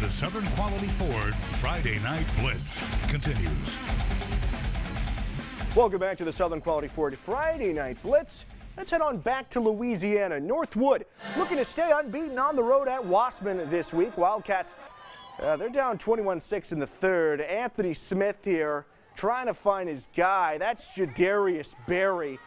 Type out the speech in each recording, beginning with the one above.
the Southern Quality Ford Friday Night Blitz continues. Welcome back to the Southern Quality Ford Friday Night Blitz. Let's head on back to Louisiana. Northwood looking to stay unbeaten on the road at WOSSMAN this week. Wildcats, they're down 21-6 in the third. Anthony Smith here trying to find his guy. That's Jadarius Berry.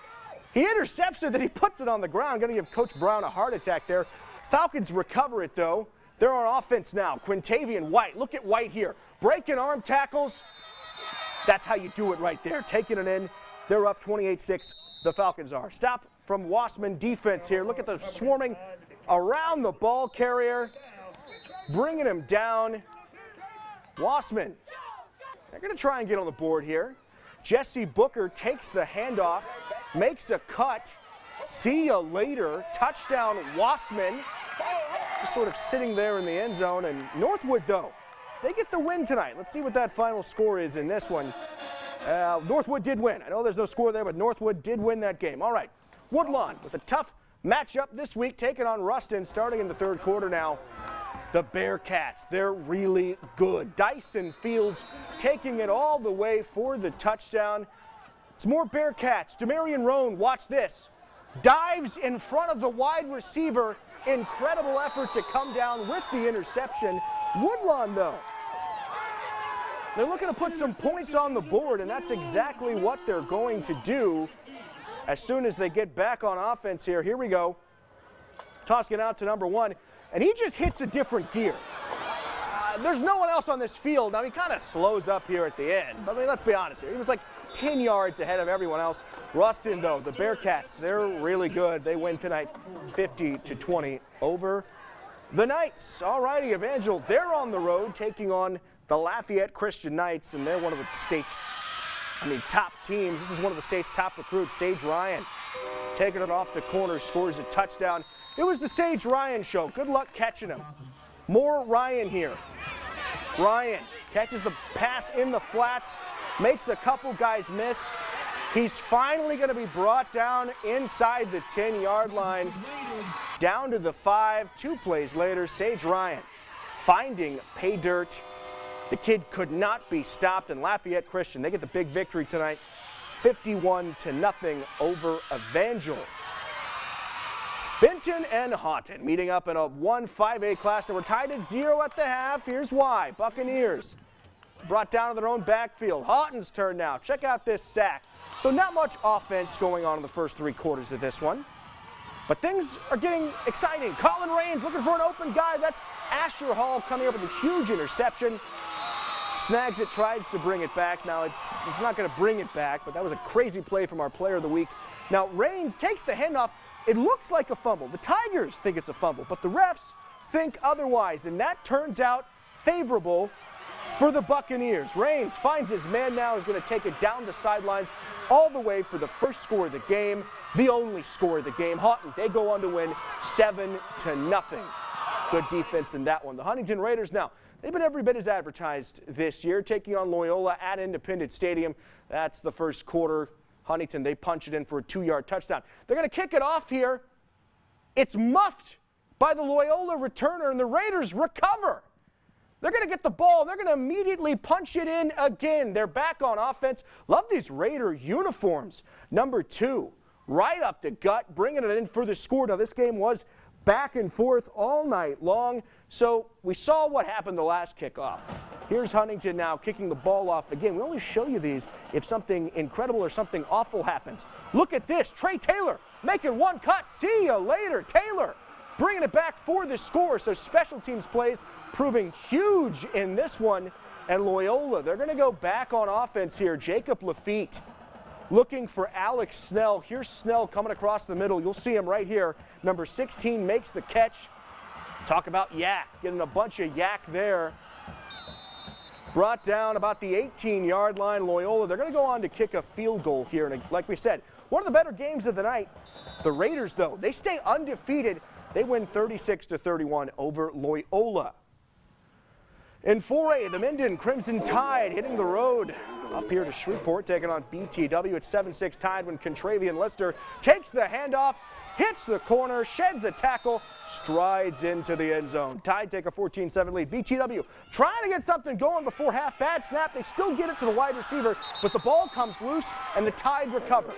He intercepts it, then he puts it on the ground. Going to give Coach Brown a heart attack there. Falcons recover it, though. They're on offense now. Quintavian White. Look at White here. Breaking arm tackles. That's how you do it right there. Taking it in. They're up 28-6. The Falcons are. Stop from WOSSMAN defense here. Look at the swarming around the ball carrier. Bringing him down. WOSSMAN. They're going to try and get on the board here. Jesse Booker takes the handoff. Makes a cut. See ya later. Touchdown, WOSSMAN. Just sort of sitting there in the end zone. And Northwood, though, they get the win tonight. Let's see what that final score is in this one. Northwood did win. I know there's no score there, but Northwood did win that game. All right, Woodlawn with a tough matchup this week, taking on Ruston starting in the third quarter now. The Bearcats, they're really good. Dyson Fields taking it all the way for the touchdown. It's more Bearcats. Demarion Roan, watch this. Dives in front of the wide receiver. Incredible effort to come down with the interception. Woodlawn, though, they're looking to put some points on the board, and that's exactly what they're going to do as soon as they get back on offense here. Here we go. Tossing it out to number one, and he just hits a different gear. There's no one else on this field. Now, he kind of slows up here at the end, but I mean, let's be honest here. He was like 10 yards ahead of everyone else. Ruston, though, the Bearcats, they're really good. They win tonight 50-20 over the Knights. All righty, Evangel, they're on the road taking on the Lafayette Christian Knights, and they're one of the state's, top teams. This is one of the state's top recruits, Sage Ryan. Taking it off the corner, scores a touchdown. It was the Sage Ryan show. Good luck catching him. More Ryan here. Ryan catches the pass in the flats, makes a couple guys miss. He's finally going to be brought down inside the 10-yard line, down to the 5. 2 plays later, Sage Ryan finding pay dirt. The kid could not be stopped, and Lafayette Christian, they get the big victory tonight, 51-0 over Evangel. Benton and HAUGHTON meeting up in a 1-5A class. They were tied at 0 at the half. Here's why. Buccaneers brought down to their own backfield. HAUGHTON's turn now. Check out this sack. So not much offense going on in the first 3 quarters of this one. But things are getting exciting. Colin Raines looking for an open guy. That's Asher Hall coming up with a huge interception. Snags it, tries to bring it back. Now it's not going to bring it back, but that was a crazy play from our player of the week. Now Raines takes the handoff. It looks like a fumble. The Tigers think it's a fumble, but the refs think otherwise, and that turns out favorable for the Buccaneers. Raines finds his man now, is going to take it down the sidelines all the way for the first score of the game, the only score of the game. HAUGHTON, they go on to win 7-0. Good defense in that one. The Huntington Raiders now, they've been every bit as advertised this year, taking on Loyola at Independence Stadium. That's the first quarter. Huntington, they punch it in for a 2-yard touchdown. They're going to kick it off here. It's muffed by the Loyola returner, and the Raiders recover. They're going to get the ball. They're going to immediately punch it in again. They're back on offense. Love these Raider uniforms. Number 2, right up the gut, bringing it in for the score. Now, this game was back and forth all night long, so we saw what happened the last kickoff. Here's Huntington now kicking the ball off again. We only show you these if something incredible or something awful happens. Look at this. Trey Taylor making one cut. See ya later. Taylor bringing it back for the score. So special teams plays proving huge in this one. And Loyola, they're going to go back on offense here. Jacob Lafitte looking for Alex Snell. Here's Snell coming across the middle. You'll see him right here. Number 16 makes the catch. Talk about yak. Getting a bunch of yak there. Brought down about the 18-yard line. Loyola, they're going to go on to kick a field goal here. And like we said, one of the better games of the night. The Raiders, though, they stay undefeated. They win 36-31 over Loyola. In 4A, the Minden Crimson Tide hitting the road up here to Shreveport, taking on BTW. It's 7-6 tied when Contravian Lister takes the handoff, hits the corner, sheds a tackle, strides into the end zone. Tide take a 14-7 lead. BTW trying to get something going before half. Bad snap. They still get it to the wide receiver, but the ball comes loose and the Tide recover.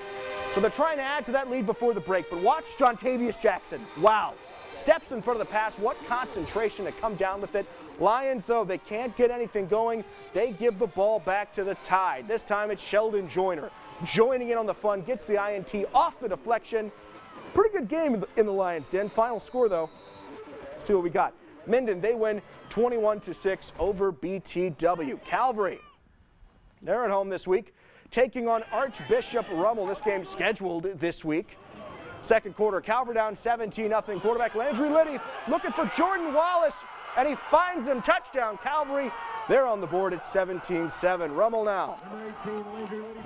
So they're trying to add to that lead before the break. But watch Jontavius Jackson. Wow. Steps in front of the pass. What concentration to come down with it. Lions, though, they can't get anything going. They give the ball back to the Tide. This time it's Sheldon Joyner joining in on the fun, gets the INT off the deflection. Pretty good game in the Lions' den. Final score, though, let's see what we got. Minden, they win 21-6 over BTW. Calvary, they're at home this week, taking on Archbishop Rummel. This game scheduled this week. Second quarter, Calvary down 17-0. Quarterback Landry Liddy looking for Jordan Wallace, and he finds him. Touchdown, Calvary. They're on the board at 17-7. Rummel now.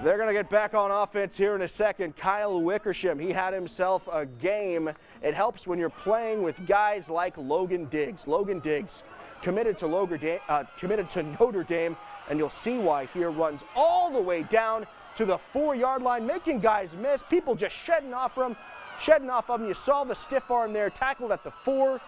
They're going to get back on offense here in a second. Kyle Wickersham, he had himself a game. It helps when you're playing with guys like Logan Diggs. Logan Diggs committed to Notre Dame, and you'll see why here. Runs all the way down to the 4-yard line, making guys miss. People just shedding off of him. You saw the stiff arm there, tackled at the 4.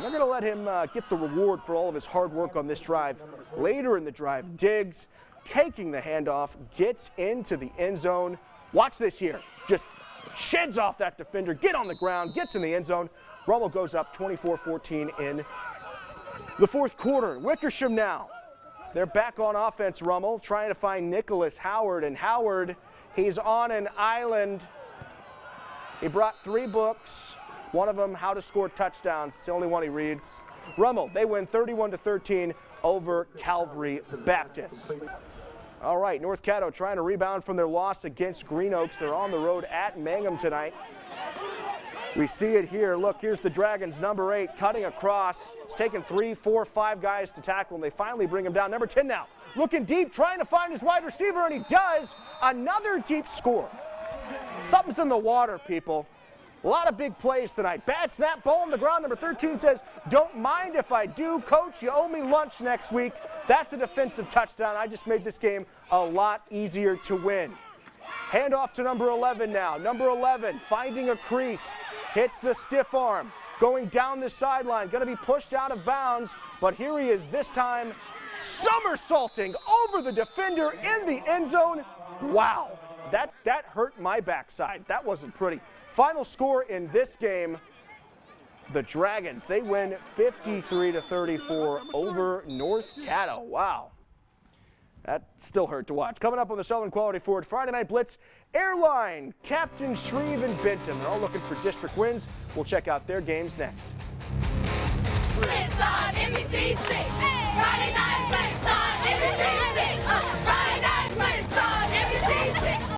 They're going to let him get the reward for all of his hard work on this drive. Later in the drive, Diggs taking the handoff, gets into the end zone. Watch this here. Just sheds off that defender, get on the ground, gets in the end zone. Rummel goes up 24-14 in the fourth quarter. Wickersham now. They're back on offense, Rummel, trying to find Nicholas Howard. And Howard, he's on an island. He brought 3 books. One of them, How to Score Touchdowns. It's the only one he reads. Rummel, they win 31-13 over Calvary Baptist. All right, North Caddo trying to rebound from their loss against Green Oaks. They're on the road at Mangham tonight. We see it here. Look, here's the Dragons, number 8, cutting across. It's taken 3, 4, 5 guys to tackle, and they finally bring him down. Number 10 now, looking deep, trying to find his wide receiver, and he does. Another deep score. Something's in the water, people. A lot of big plays tonight. Bad snap, ball on the ground. Number 13 says, don't mind if I do. Coach, you owe me lunch next week. That's a defensive touchdown. I just made this game a lot easier to win. Handoff to number 11 now. Number 11 finding a crease. Hits the stiff arm. Going down the sideline. Going to be pushed out of bounds. But here he is this time. Somersaulting over the defender in the end zone. Wow. That hurt my backside. That wasn't pretty. Final score in this game, the Dragons, they win 53-34 over North Caddo. Wow. That still hurt to watch. Coming up on the Southern Quality Ford Friday Night Blitz, Airline, Captain Shreve and Benton. They're all looking for district wins. We'll check out their games next. Blitz on NBC 6.